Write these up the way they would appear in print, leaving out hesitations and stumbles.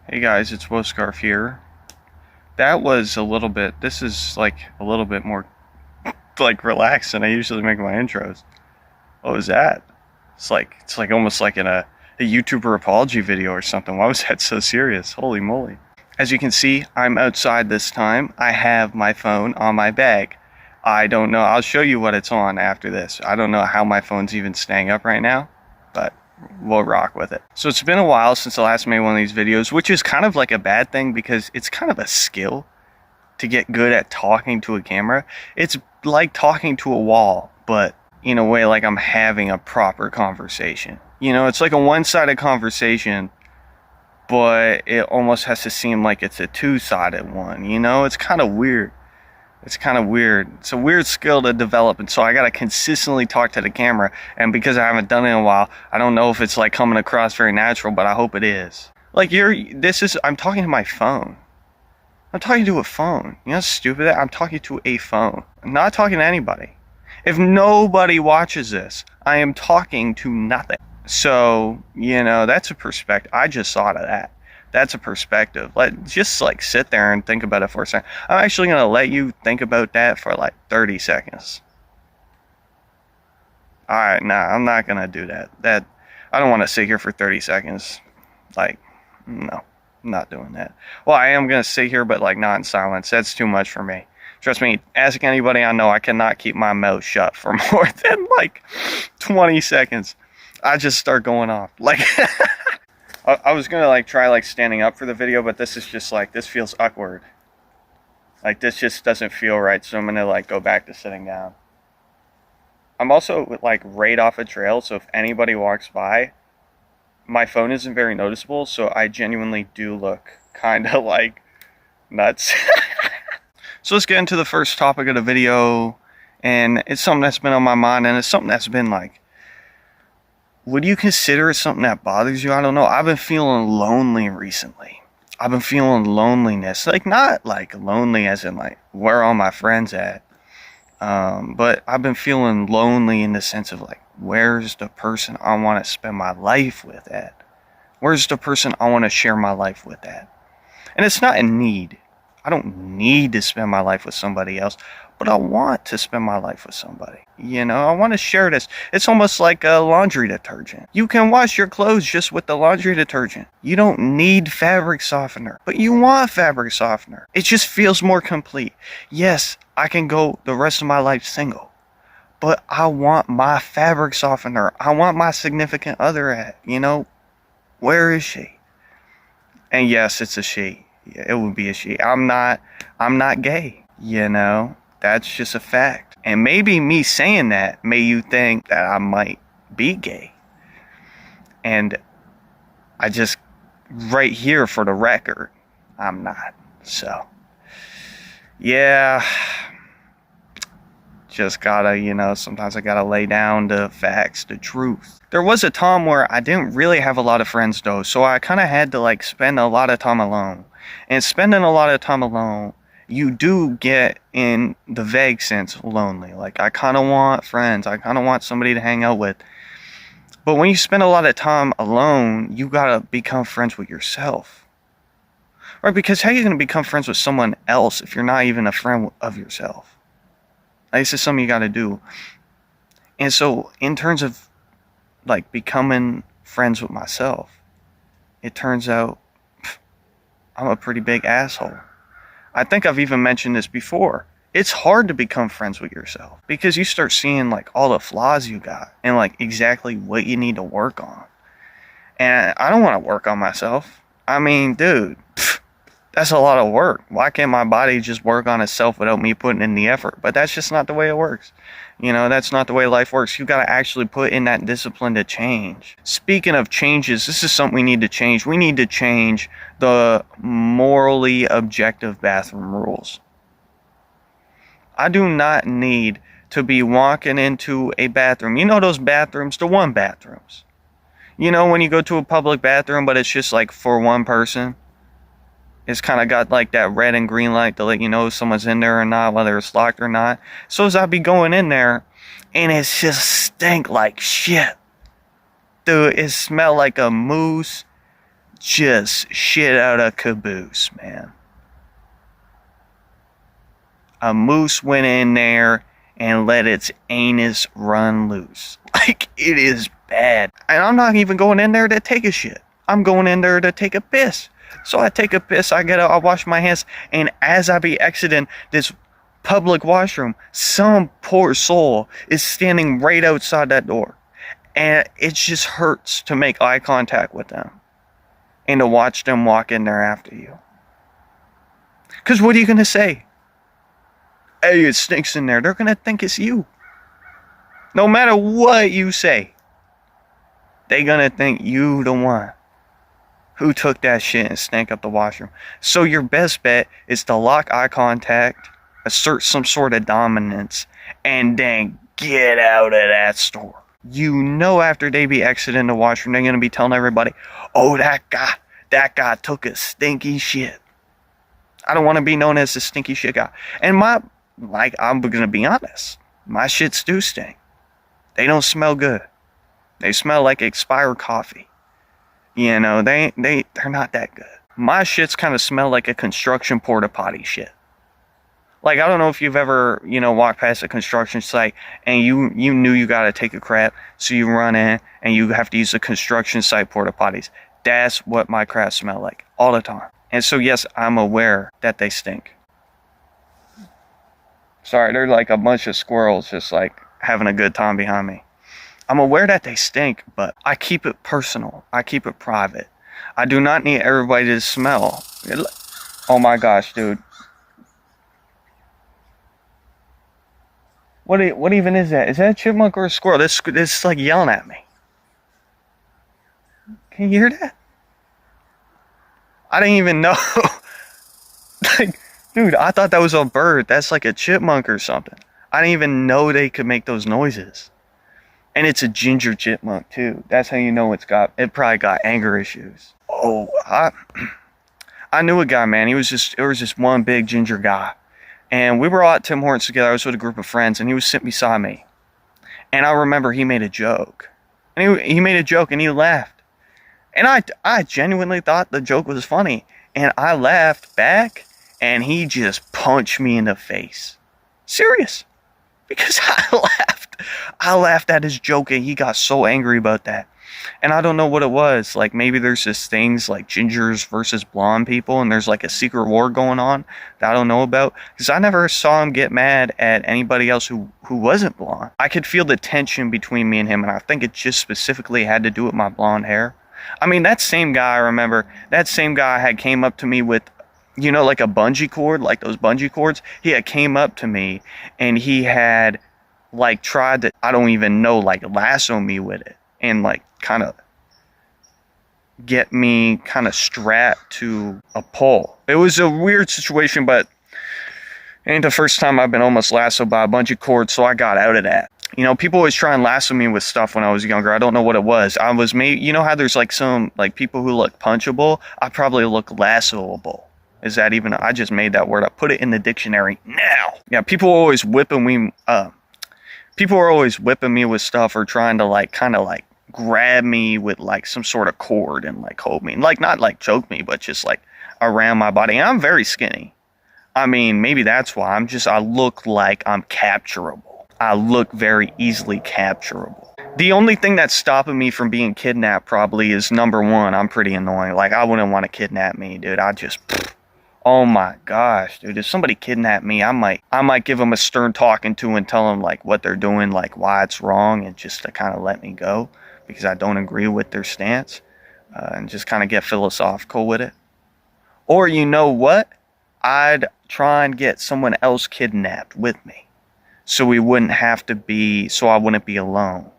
Hey guys, it's Woscarf here. That was a little bit, this is like a little bit more like relaxed than I usually make my intros. What was that? It's like almost like in a YouTuber apology video or something. Why was that so serious? Holy moly. As you can see, I'm outside this time. I have my phone on my bag. I don't know, I'll show you what it's on after this. I don't know how my phone's even staying up right now, but we'll rock with it. So it's been a while since I last made one of these videos, which is kind of like a bad thing because it's kind of a skill to get good at talking to a camera. It's like talking to a wall, but in a way like I'm having a proper conversation. You know, it's like a one-sided conversation, but it almost has to seem like it's a two-sided one. You know, it's kind of weird. It's kind of weird. It's a weird skill to develop, and so I gotta consistently talk to the camera, and because I haven't done it in a while, I don't know if it's like coming across very natural, but I hope it is. Like I'm talking to my phone. I'm talking to a phone. You know how stupid that? I'm talking to a phone. I'm not talking to anybody. If nobody watches this, I am talking to nothing. So, you know, that's a perspective. I just thought of that. That's a perspective. Just like sit there and think about it for a second. I'm actually going to let you think about that for like 30 seconds. Alright, nah, I'm not going to do that. I don't want to sit here for 30 seconds. Like, no, I'm not doing that. Well, I am going to sit here, but like not in silence. That's too much for me. Trust me, ask anybody I know, I cannot keep my mouth shut for more than like 20 seconds. I just start going off. Like... I was gonna like try like standing up for the video, but this is just like, this feels awkward. Like this just doesn't feel right, so I'm gonna like go back to sitting down. I'm also like right off a trail, so if anybody walks by, my phone isn't very noticeable, so I genuinely do look kind of like nuts. So let's get into the first topic of the video, and it's something that's been on my mind, and it's something that's been like, would you consider it something that bothers you? I don't know. I've been feeling lonely recently. I've been feeling loneliness. Like, not like lonely as in like, where are all my friends at? But I've been feeling lonely in the sense of like, where's the person I want to spend my life with at? Where's the person I want to share my life with at? And it's not a need. I don't need to spend my life with somebody else, but I want to spend my life with somebody. You know, I want to share this. It's almost like a laundry detergent. You can wash your clothes just with the laundry detergent. You don't need fabric softener, but you want fabric softener. It just feels more complete. Yes, I can go the rest of my life single, but I want my fabric softener. I want my significant other at, you know, where is she? And yes, it's a she. It would be a she. I'm not gay, you know. That's just a fact. And maybe me saying that made you think that I might be gay. And I just, right here for the record, I'm not. So, yeah, just gotta, you know, sometimes I gotta lay down the facts, the truth. There was a time where I didn't really have a lot of friends though, so I kind of had to like spend a lot of time alone. And spending a lot of time alone, you do get, in the vague sense, lonely. Like, I kind of want friends. I kind of want somebody to hang out with. But when you spend a lot of time alone, you gotta become friends with yourself. Right? Because how are you going to become friends with someone else if you're not even a friend of yourself? Like, this is something you gotta do. And so, in terms of, like, becoming friends with myself, it turns out I'm a pretty big asshole. I think I've even mentioned this before. It's hard to become friends with yourself because you start seeing like all the flaws you got and like exactly what you need to work on. And I don't want to work on myself. I mean, dude, that's a lot of work. Why can't my body just work on itself without me putting in the effort? But that's just not the way it works. You know, that's not the way life works. You got to actually put in that discipline to change. Speaking of changes, this is something we need to change. We need to change the morally objective bathroom rules. I do not need to be walking into a bathroom. You know those bathrooms, the one bathrooms. You know when you go to a public bathroom, but it's just like for one person? It's kind of got like that red and green light to let you know if someone's in there or not, whether it's locked or not. So as I be going in there, and it's just stink like shit. Dude, it smelled like a moose just shit out of caboose, man. A moose went in there and let its anus run loose. Like, it is bad. And I'm not even going in there to take a shit. I'm going in there to take a piss. So I take a piss, I wash my hands, and as I be exiting this public washroom, some poor soul is standing right outside that door. And it just hurts to make eye contact with them and to watch them walk in there after you. Because what are you going to say? Hey, it stinks in there. They're going to think it's you. No matter what you say, they're going to think you the one who took that shit and stank up the washroom. So your best bet is to lock eye contact, assert some sort of dominance, and then get out of that store. You know after they be exiting the washroom, they're going to be telling everybody, oh, that guy took a stinky shit. I don't want to be known as the stinky shit guy. And I'm going to be honest, my shits do stink. They don't smell good. They smell like expired coffee. You know, they're not that good. My shits kind of smell like a construction porta potty shit. Like, I don't know if you've ever, walked past a construction site and you knew you got to take a crap, so you run in and you have to use the construction site porta potties. That's what my crap smell like all the time. And so, yes, I'm aware that they stink. Sorry, they're like a bunch of squirrels just like having a good time behind me. I'm aware that they stink, but I keep it personal. I keep it private. I do not need everybody to smell. Oh my gosh, dude. What even is that? Is that a chipmunk or a squirrel? This is like yelling at me. Can you hear that? I didn't even know. Like, dude, I thought that was a bird. That's like a chipmunk or something. I didn't even know they could make those noises. And it's a ginger chipmunk too. That's how you know it probably got anger issues. Oh, I knew a guy, man. It was just one big ginger guy. And we were all at Tim Hortons together. I was with a group of friends, and he was sitting beside me. And I remember he made a joke. And he made a joke, and he laughed. And I genuinely thought the joke was funny. And I laughed back, and he just punched me in the face. Serious. Because I laughed at his joke, and he got so angry about that. And I don't know what it was. Like, maybe there's just things like gingers versus blonde people, and there's like a secret war going on that I don't know about. Because I never saw him get mad at anybody else who wasn't blonde. I could feel the tension between me and him, and I think it just specifically had to do with my blonde hair. I mean, that same guy, I remember, that same guy had came up to me with, like a bungee cord, like those bungee cords. He had came up to me, and he had like tried to, I don't even know, like lasso me with it. And like kind of get me kind of strapped to a pole. It was a weird situation, but it ain't the first time I've been almost lassoed by a bungee cord, so I got out of that. People always try and lasso me with stuff when I was younger. I don't know what it was. I was maybe, how there's like some like people who look punchable? I probably look lassoable. Is that even, I just made that word. I put it in the dictionary now. Yeah, people are always whipping me with stuff, or trying to like kind of like grab me with like some sort of cord and like hold me, like not like choke me, but just like around my body. And I'm very skinny. I mean, maybe that's why I look like I'm capturable. I look very easily capturable. The only thing that's stopping me from being kidnapped probably is, number one, I'm pretty annoying. Like, I wouldn't want to kidnap me, dude. Oh my gosh, dude, if somebody kidnapped me, I might give them a stern talking to and tell them like what they're doing, like why it's wrong, and just to kind of let me go because I don't agree with their stance, and just kind of get philosophical with it. Or you know what? I'd try and get someone else kidnapped with me, so I wouldn't be alone.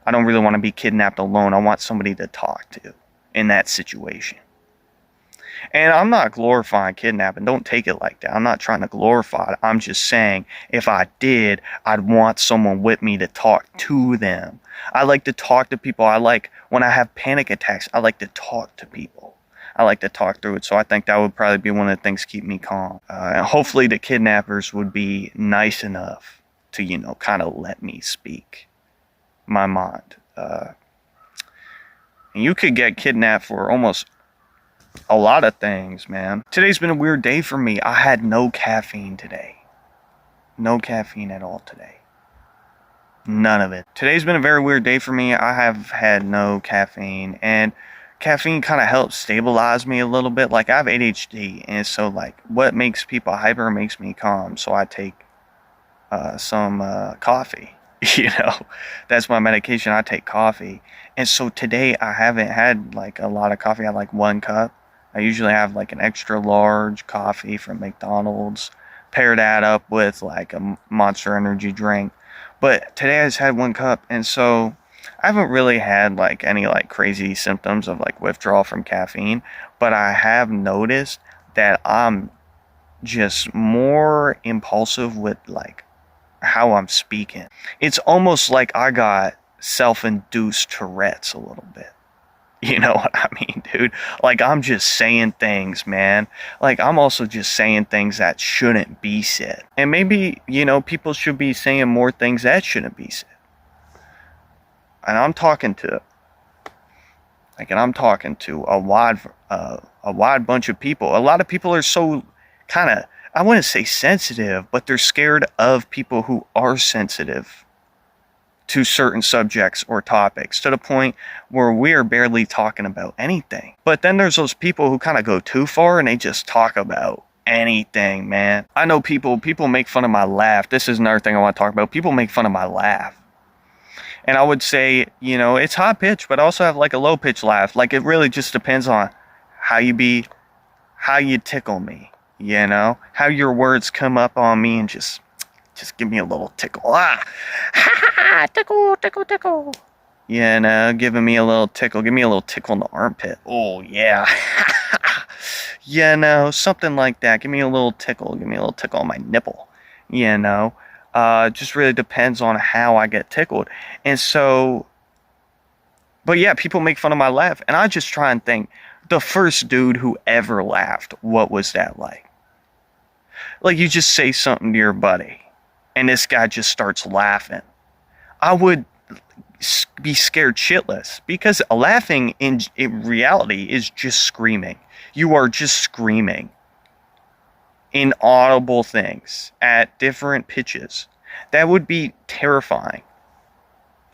I don't really want to be kidnapped alone. I want somebody to talk to in that situation. And I'm not glorifying kidnapping. Don't take it like that. I'm not trying to glorify it. I'm just saying, if I did, I'd want someone with me to talk to them. I like to talk to people. When I have panic attacks, I like to talk to people. I like to talk through it. So I think that would probably be one of the things keep me calm. And hopefully the kidnappers would be nice enough to, kind of let me speak my mind. And you could get kidnapped for almost a lot of things, man. Today's been a weird day for me. I had no caffeine today. No caffeine at all today. None of it. Today's been a very weird day for me. I have had no caffeine, and caffeine kind of helps stabilize me a little bit. Like, I have ADHD, and so, like, what makes people hyper makes me calm. So I take some coffee. You know, that's my medication. I take coffee. And so today I haven't had like a lot of coffee. I had like 1 cup. I usually have like an extra large coffee from McDonald's. Pair that up with like a Monster Energy drink. But today I just had 1 cup. And so I haven't really had like any like crazy symptoms of like withdrawal from caffeine. But I have noticed that I'm just more impulsive with like how I'm speaking. It's almost like I got self-induced Tourette's a little bit. You know what I mean, dude? Like, I'm just saying things, man. Like, I'm also just saying things that shouldn't be said. And maybe, you know, people should be saying more things that shouldn't be said. And I'm talking to a wide bunch of people. A lot of people are so kind of, I wouldn't say sensitive, but they're scared of people who are sensitive to certain subjects or topics, to the point where we're barely talking about anything. But then there's those people who kind of go too far and they just talk about anything, man. I know people make fun of my laugh. This is another thing I want to talk about. People make fun of my laugh. And I would say, you know, it's high pitch, but I also have like a low pitch laugh. Like, it really just depends on how you tickle me. You know, how your words come up on me and just give me a little tickle. Ha ha, tickle, tickle, tickle. You know, giving me a little tickle. Give me a little tickle in the armpit. Oh, yeah. You know, something like that. Give me a little tickle. Give me a little tickle on my nipple. You know, just really depends on how I get tickled. And so, but yeah, people make fun of my laugh. And I just try and think, the first dude who ever laughed, what was that like? Like, you just say something to your buddy, and this guy just starts laughing. I would be scared shitless, because laughing in reality is just screaming. You are just screaming inaudible things at different pitches. That would be terrifying.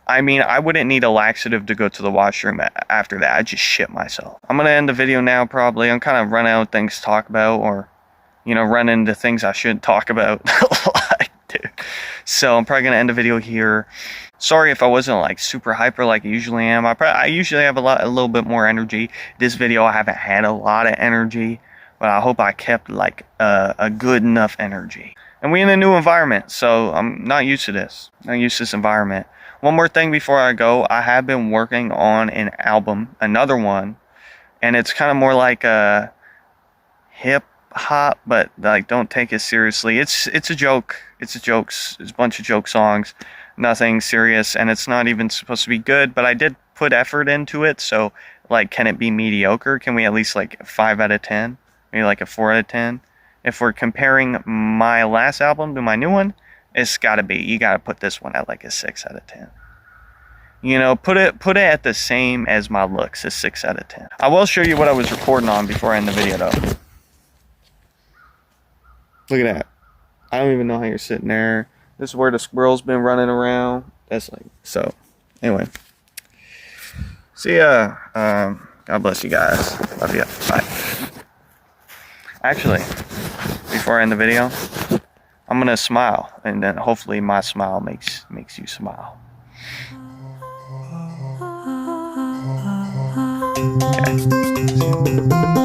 I mean, I wouldn't need a laxative to go to the washroom after that. I'd just shit myself. I'm going to end the video now, probably. I'm kind of running out of things to talk about, or, you know, run into things I shouldn't talk about. Like, dude. So I'm probably going to end the video here. Sorry if I wasn't like super hyper like I usually am. I usually have a little bit more energy. This video I haven't had a lot of energy, but I hope I kept like a good enough energy. And we're in a new environment, so I'm not used to this. Not used to this environment. One more thing before I go. I have been working on an album, another one, and it's kind of more like a hip hop, but like, don't take it seriously. It's a joke. It's a joke. It's a bunch of joke songs. Nothing serious, and it's not even supposed to be good, but I did put effort into it. So, like, can it be mediocre? Can we at least like a 5 out of 10? Maybe like a 4 out of 10? If we're comparing my last album to my new one, it's gotta be, you gotta put this one at like a 6 out of 10. You know, put it at the same as my looks, a 6 out of 10. I will show you what I was recording on before I end the video, though. Look at that. I don't even know how you're sitting there. This is where the squirrel's been running around. That's like, so, anyway. See ya. God bless you guys. Love you. Bye. Actually, before I end the video, I'm gonna smile, and then hopefully my smile makes you smile. Okay.